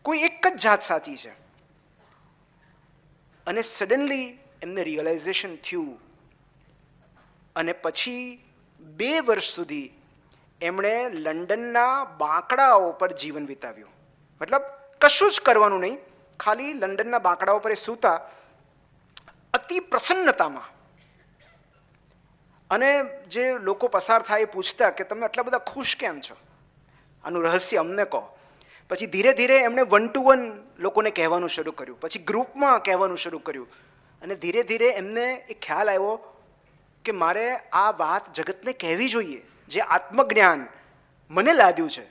કોઈ એક જ જાત સાચી છે. અને સડનલી એમને રિયલાઇઝેશન થયું અને પછી 2 વર્ષ સુધી એમણે લંડનના બાંકડાઓ પર જીવન વિતાવ્યું. મતલબ કશું જ કરવાનું નહીં, ખાલી લંડનના બાંકડાઓ પર એ સૂતા અતિ પ્રસન્નતામાં. અને જે લોકો પસાર થાય એ પૂછતા કે તમે આટલા બધા ખુશ કેમ છો, આનું રહસ્ય અમને કહો. પછી ધીરે ધીરે એમણે 1 to 1 લોકોને કહેવાનું શરૂ કર્યું, પછી ગ્રુપમાં કહેવાનું શરૂ કર્યું. અને ધીરે ધીરે એમને એ ખ્યાલ આવ્યો કે મારે આ વાત જગતને કહેવી જોઈએ. જે આત્મજ્ઞાન મને લાદ્યું છે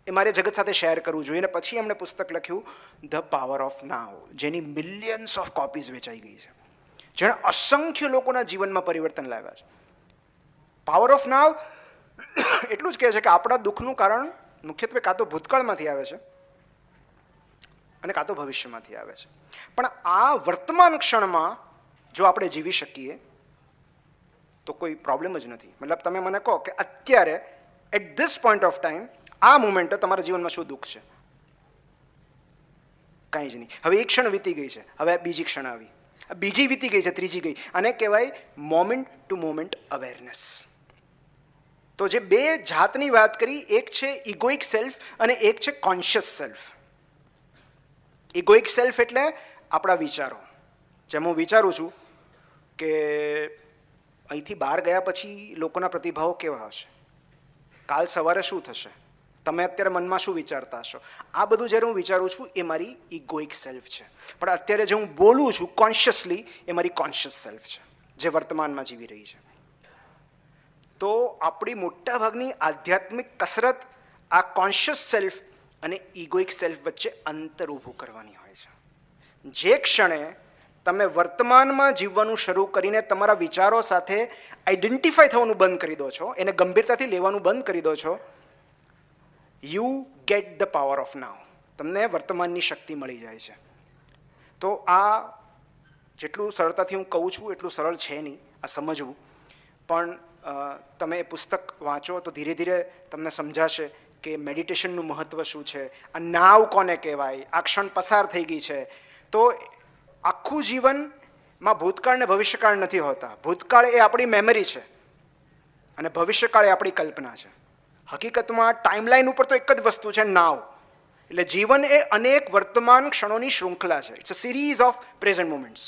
એ મારે જગત સાથે શેર કરવું જોઈએ. અને પછી એમણે પુસ્તક લખ્યું ધ પાવર ઓફ નાવ, જેની મિલિયન્સ ઓફ કોપીઝ વેચાઈ ગઈ છે, જેણે અસંખ્ય લોકોના જીવનમાં પરિવર્તન લાવ્યા છે. પાવર ઓફ નાવ એટલું જ કહે છે કે આપણા દુઃખનું કારણ મુખ્યત્વે કાં તો ભૂતકાળમાંથી આવે છે અને કાં તો ભવિષ્યમાંથી આવે છે. પણ આ વર્તમાન ક્ષણમાં જો આપણે જીવી શકીએ તો કોઈ પ્રોબ્લેમ જ નથી. મતલબ તમે મને કહો કે અત્યારે at this point of time આ મોમેન્ટે તમારા જીવનમાં શું દુઃખ છે? કાંઈ જ નહીં. હવે એક ક્ષણ વીતી ગઈ છે, હવે બીજી ક્ષણ આવી, બીજી વીતી ગઈ છે, ત્રીજી ગઈ. આને કહેવાય મોમેન્ટ ટુ મોમેન્ટ અવેરનેસ. તો જે 2 જાતની વાત કરી, એક છે ઇગોઇક સેલ્ફ અને એક છે કોન્શિયસ સેલ્ફ. ઇગોઇક સેલ્ફ એટલે આપણા વિચારો. જેમ હું વિચારું છું કે અહીંથી બહાર ગયા પછી લોકોના પ્રતિભાવો કેવા હશે, કાલ સવારે શું થશે, તમે અત્યારે મનમાં શું વિચારતા હશો, આ બધું જ્યારે હું વિચારું છું એ મારી ઇગોઇક સેલ્ફ છે. પણ અત્યારે જે હું બોલું છું કોન્શિયસલી એ મારી કોન્શિયસ સેલ્ફ છે, જે વર્તમાનમાં જીવી રહી છે. તો આપણી મોટાભાગની આધ્યાત્મિક કસરત આ કોન્શિયસ સેલ્ફ અને ઇગોઇક સેલ્ફ વચ્ચે અંતર ઊભું કરવાની હોય છે. જે ક્ષણે તમે વર્તમાનમાં જીવવાનું શરૂ કરીને તમારા વિચારો સાથે આઈડેન્ટિફાય થવાનું બંધ કરી દો છો, એને ગંભીરતાથી લેવાનું બંધ કરી દો છો, you get the power of નાવ. તમને વર્તમાનની શક્તિ મળી જાય છે. તો આ જેટલું સરળતાથી હું કહું છું એટલું સરળ છે નહીં આ સમજવું, પણ તમે એ પુસ્તક વાંચો તો ધીરે ધીરે તમને સમજાશે કે મેડિટેશનનું મહત્ત્વ શું છે, આ નાવ કોને કહેવાય, આ ક્ષણ પસાર થઈ ગઈ છે. તો આખું જીવનમાં ભૂતકાળ ને ભવિષ્યકાળ નથી હોતા. ભૂતકાળ એ આપણી મેમરી છે અને ભવિષ્યકાળ એ આપણી કલ્પના છે. હકીકતમાં ટાઈમલાઈન ઉપર તો એક જ વસ્તુ છે, નાવ. એટલે જીવન એ અનેક વર્તમાન ક્ષણોની શૃંખલા છે. It's a series of present moments.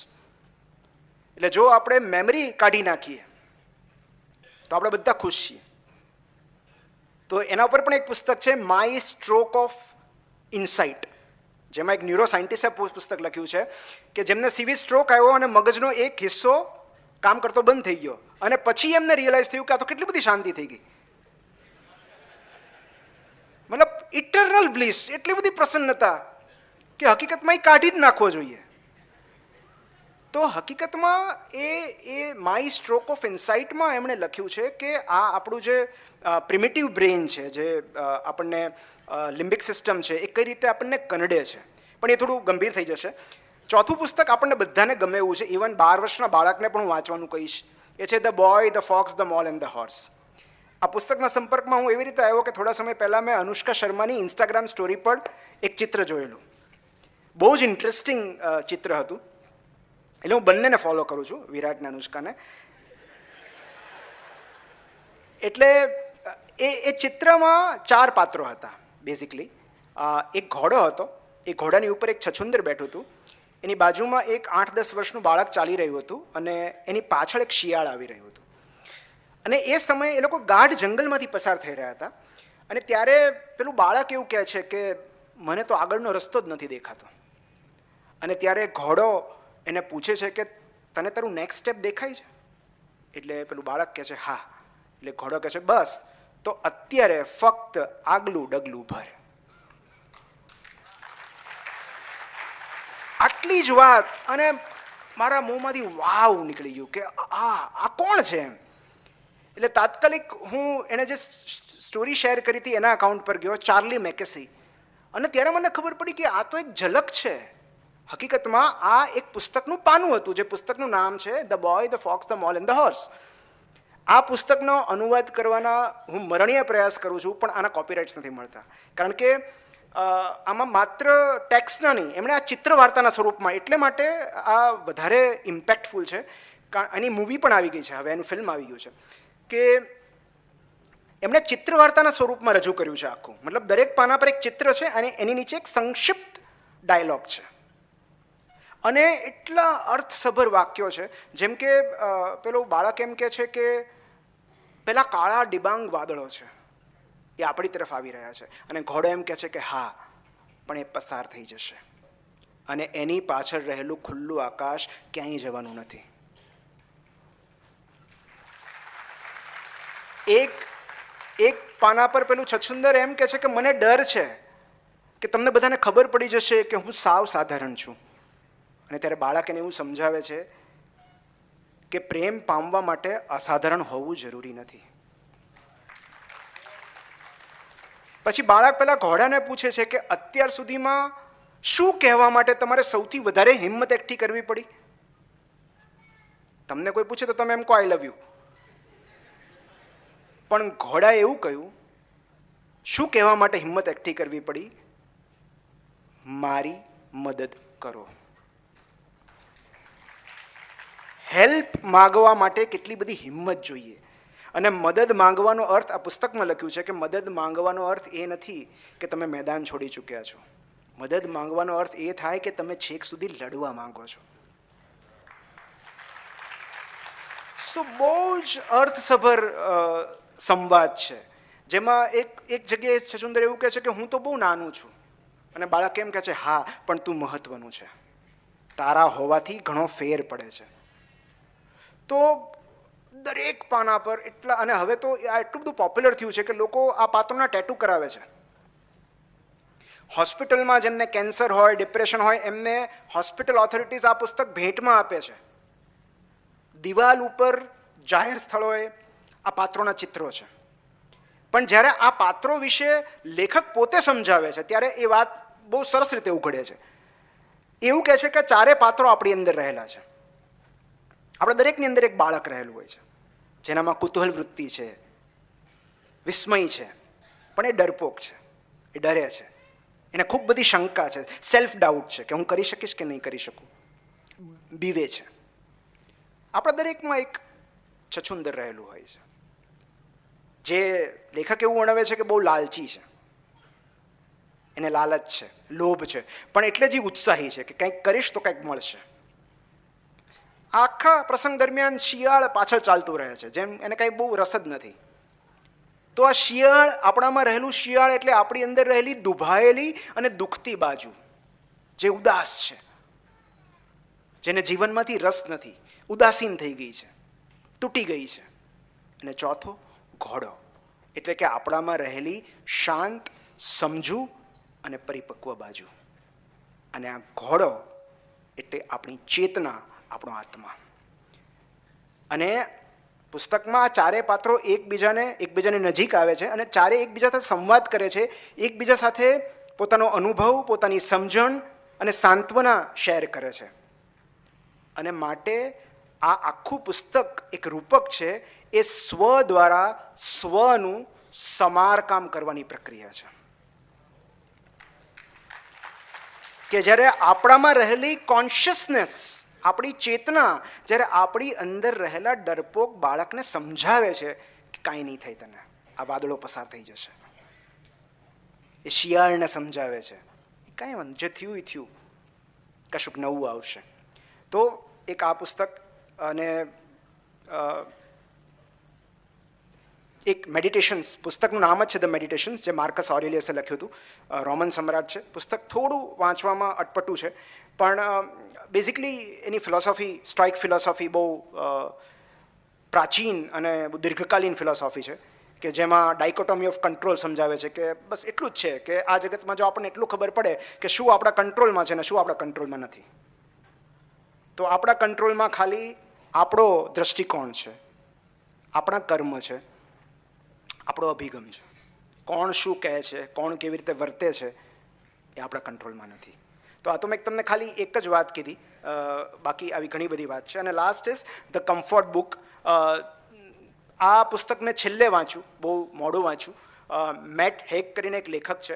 એટલે જો આપણે મેમરી કાઢી નાખીએ તો આપણે બધા ખુશ છીએ. તો એના ઉપર પણ એક પુસ્તક છે માય સ્ટ્રોક ઓફ ઇનસાઇટ, જેમાં એક ન્યુરો સાયન્ટિસ્ટે પુસ્તક લખ્યું છે કે જેમને સિવિલ સ્ટ્રોક આવ્યો અને મગજનો એક હિસ્સો કામ કરતો બંધ થઈ ગયો અને પછી એમને રિયલાઇઝ થયું કે આ તો કેટલી બધી શાંતિ થઈ ગઈ. મતલબ ઇટરનલ બ્લિસ, એટલી બધી પ્રસન્નતા કે હકીકતમાં એ કાઢી જ નાખવો જોઈએ. તો હકીકતમાં એ માય સ્ટ્રોક ઓફ ઇનસાઇટમાં એમણે લખ્યું છે કે આ આપણું જે પ્રિમિટિવ બ્રેઇન છે, જે આપણને લિમ્બિક સિસ્ટમ છે, એ કઈ રીતે આપણને કનડે છે. પણ એ થોડું ગંભીર થઈ જશે. ચોથું પુસ્તક આપણને બધાને ગમે એવું છે, ઇવન 12 વર્ષના બાળકને પણ હું વાંચવાનું કહીશ. એ છે the boy, the fox, the mall and the horse. આ પુસ્તકના સંપર્કમાં હું એવી રીતે આવ્યો કે થોડા સમય પહેલાં મેં અનુષ્કા શર્માની ઇન્સ્ટાગ્રામ સ્ટોરી પર એક ચિત્ર જોયેલું. બહુ જ ઇન્ટરેસ્ટિંગ ચિત્ર હતું. એટલે હું બંનેને ફોલો કરું છું, વિરાટ અને અનુષ્કાને. એટલે એ ચિત્રમાં 4 પાત્રો હતા બેઝિકલી. એક ઘોડો હતો, એ ઘોડાની ઉપર એક છછુંદર બેઠું હતું, એની બાજુમાં એક 8-10 વર્ષનું બાળક ચાલી રહ્યું હતું અને એની પાછળ એક શિયાળ આવી રહ્યું હતું. અને એ સમયે એ લોકો ગાઢ જંગલમાંથી પસાર થઈ રહ્યા હતા. અને ત્યારે પેલું બાળક એવું કહે છે કે મને તો આગળનો રસ્તો જ નથી દેખાતો. અને ત્યારે ઘોડો એને પૂછે છે કે તને તારું નેક્સ્ટ સ્ટેપ દેખાય છે? એટલે પેલું બાળક કહે છે હા. એટલે ઘોડો કહે છે બસ, તો અત્યારે ફક્ત આગલું ડગલું ભર. આટલી જ વાત અને મારા મોંમાંથી વાવ નીકળી ગયું કે આ કોણ છે એમ. એટલે તાત્કાલિક હું એને જે સ્ટોરી શેર કરી હતી એના અકાઉન્ટ પર ગયો, ચાર્લી મેકેસી. અને ત્યારે મને ખબર પડી કે આ તો એક ઝલક છે. હકીકતમાં આ એક પુસ્તકનું પાનું હતું, જે પુસ્તકનું નામ છે the boy, the fox, the mall and the horse. આ પુસ્તકનો અનુવાદ કરવાના હું મરણીય પ્રયાસ કરું છું, પણ આના કોપીરાઇટ્સ નથી મળતા. કારણ કે આમાં માત્ર ટેક્સ્ટના નહીં, એમણે આ ચિત્ર વાર્તાના સ્વરૂપમાં, એટલે માટે આ વધારે ઇમ્પેક્ટફુલ છે. એની મૂવી પણ આવી ગઈ છે, હવે એનું ફિલ્મ આવી ગયું છે, કે એમણે ચિત્ર વાર્તાના સ્વરૂપમાં રજૂ કર્યું છે આખું. મતલબ દરેક પાના પર એક ચિત્ર છે અને એની નીચે એક સંક્ષિપ્ત ડાયલોગ છે, અને એટલા અર્થસભર વાક્યો છે. જેમ કે પેલો બાળક એમ કહે છે કે પેલા કાળા ડિબાંગ વાદળો છે, એ આપણી તરફ આવી રહ્યા છે, અને ઘોડો એમ કહે છે કે હા, પણ એ પસાર થઈ જશે, અને એની પાછળ રહેલું ખુલ્લું આકાશ ક્યાંય જવાનું નથી. એક પાના પર પેલું છછુંદર એમ કહે છે કે મને ડર છે કે તમને બધાને ખબર પડી જશે કે હું સાવ સાધારણ છું, અને ત્યારે બાળક એને એવું સમજાવે છે કે પ્રેમ પામવા માટે અસાધારણ હોવું જરૂરી નથી. પછી બાળક પેલા ઘોડાને પૂછે છે કે અત્યાર સુધીમાં શું કહેવા માટે તમારે સૌથી વધારે હિંમત એકઠી કરવી પડી? તમને કોઈ પૂછે તો તમે એમ કહો આઈ લવ યુ, પણ ઘોડાએ એવું કહ્યું, શું કહેવા માટે હિંમત એકઠી કરવી પડી? મારી મદદ કરો. હેલ્પ માગવા માટે કેટલી બધી હિંમત જોઈએ. અને મદદ માંગવાનો અર્થ આ પુસ્તકમાં લખ્યું છે કે મદદ માંગવાનો અર્થ એ નથી કે તમે મેદાન છોડી ચૂક્યા છો. મદદ માંગવાનો અર્થ એ થાય કે તમે છેક સુધી લડવા માંગો છો. સો બહુ જ અર્થસભર સંવાદ છે, જેમાં એક જગ્યાએ છછુંદર એવું કહે છે કે હું તો બહુ નાનું છું, અને બાળક એમ કહે છે હા, પણ તું મહત્વનું છે, તારા હોવાથી ઘણો ફેર પડે છે. તો દરેક પાના પર એટલા, અને હવે તો આ એટલું બધું પોપ્યુલર થયું છે કે લોકો આ પાત્રોના ટેટુ કરાવે છે. હોસ્પિટલમાં જેમને કેન્સર હોય, ડિપ્રેશન હોય, એમને હોસ્પિટલ ઓથોરિટીઝ આ પુસ્તક ભેટમાં આપે છે. દિવાલ ઉપર, જાહેર સ્થળોએ આ પાત્રોના ચિત્રો છે. પણ જ્યારે આ પાત્રો વિશે લેખક પોતે સમજાવે છે ત્યારે એ વાત બહુ સરસ રીતે ઉઘડે છે. એવું કહે છે કે ચારે પાત્રો આપણી અંદર રહેલા છે. આપણે દરેકની અંદર એક બાળક રહેલું હોય છે, જેનામાં કુતૂહલ વૃત્તિ છે, વિસ્મય છે, પણ એ ડરપોક છે, એ ડરે છે, એને ખૂબ બધી શંકા છે, સેલ્ફ ડાઉટ છે કે હું કરી શકીશ કે નહીં કરી શકું, બીવે છે. આપણા દરેકમાં એક છછુંદર રહેલું હોય છે, જે લેખક એવું વર્ણવે છે કે બહુ લાલચી છે, એને લાલચ છે, લોભ છે, પણ એટલે જ ઉત્સાહી છે કે કંઈક કરીશ તો કંઈક મળશે. આખા પ્રસંગ દરમિયાન શિયાળ પાછળ ચાલતું રહે છે, જેમ એને કંઈ બહુ રસ જ નથી. તો આ શિયાળ, આપણામાં રહેલું શિયાળ એટલે આપણી અંદર રહેલી દુભાયેલી અને દુખતી બાજુ, જે ઉદાસ છે, જેને જીવનમાંથી રસ નથી, ઉદાસીન થઈ ગઈ છે, તૂટી ગઈ છે. અને ચોથો ઘોડો, એટલે કે આપણામાં રહેલી શાંત, સમજુ અને પરિપક્વ બાજુ. અને આ ઘોડો એટલે આપણી ચેતના, આપણો આત્મા. અને પુસ્તકમાં આ ચારે પાત્રો એકબીજાને નજીક આવે છે અને ચારે એકબીજા સાથે સંવાદ કરે છે, એકબીજા સાથે પોતાનો અનુભવ, પોતાની સમજણ અને સાંત્વના શેર કરે છે. અને માટે આ આખું પુસ્તક એક રૂપક છે, એ સ્વ દ્વારા સ્વનું સમારકામ કરવાની પ્રક્રિયા છે. કે જ્યારે આપણામાં રહેલી કોન્શિયસનેસ, આપણી ચેતના, જ્યારે આપણી અંદર રહેલા ડરપોક બાળકને સમજાવે છે કે કાંઈ નહીં થાય, તને આ વાદળો પસાર થઈ જશે. એ શિયાળને સમજાવે છે કાંઈ વાંધો, જે થયું એ થયું, કશુંક નવું આવશે. તો એક આ પુસ્તક, અને એક મેડિટેશન્સ, પુસ્તકનું નામ જ છે ધ મેડિટેશન્સ, જે માર્કસ ઓરેલિયસે લખ્યું હતું, રોમન સમ્રાટ છે. પુસ્તક થોડું વાંચવામાં અટપટું છે, પણ બેઝિકલી એની ફિલોસોફી, સ્ટોઇક ફિલોસોફી બહુ પ્રાચીન અને બહુ દીર્ઘકાલીન ફિલોસોફી છે, કે જેમાં ડાયકોટોમી ઓફ કંટ્રોલ સમજાવે છે કે બસ એટલું જ છે કે આ જગતમાં જો આપણને એટલું ખબર પડે કે શું આપણા કંટ્રોલમાં છે ને શું આપણા કંટ્રોલમાં નથી, તો આપણા કંટ્રોલમાં ખાલી આપણો દૃષ્ટિકોણ છે, આપણા કર્મ છે, આપણો અભિગમ છે. કોણ શું કહે છે, કોણ કેવી રીતે વર્તે છે, એ આપણા કંટ્રોલમાં નથી. તો આ તો મેં તમને ખાલી એક જ વાત કીધી, બાકી આવી ઘણી બધી વાત છે. અને last is the comfort book. આ પુસ્તક મેં છેલ્લે વાંચ્યું, બહુ મોડું વાંચ્યું. મેટ હેગ કરીને એક લેખક છે,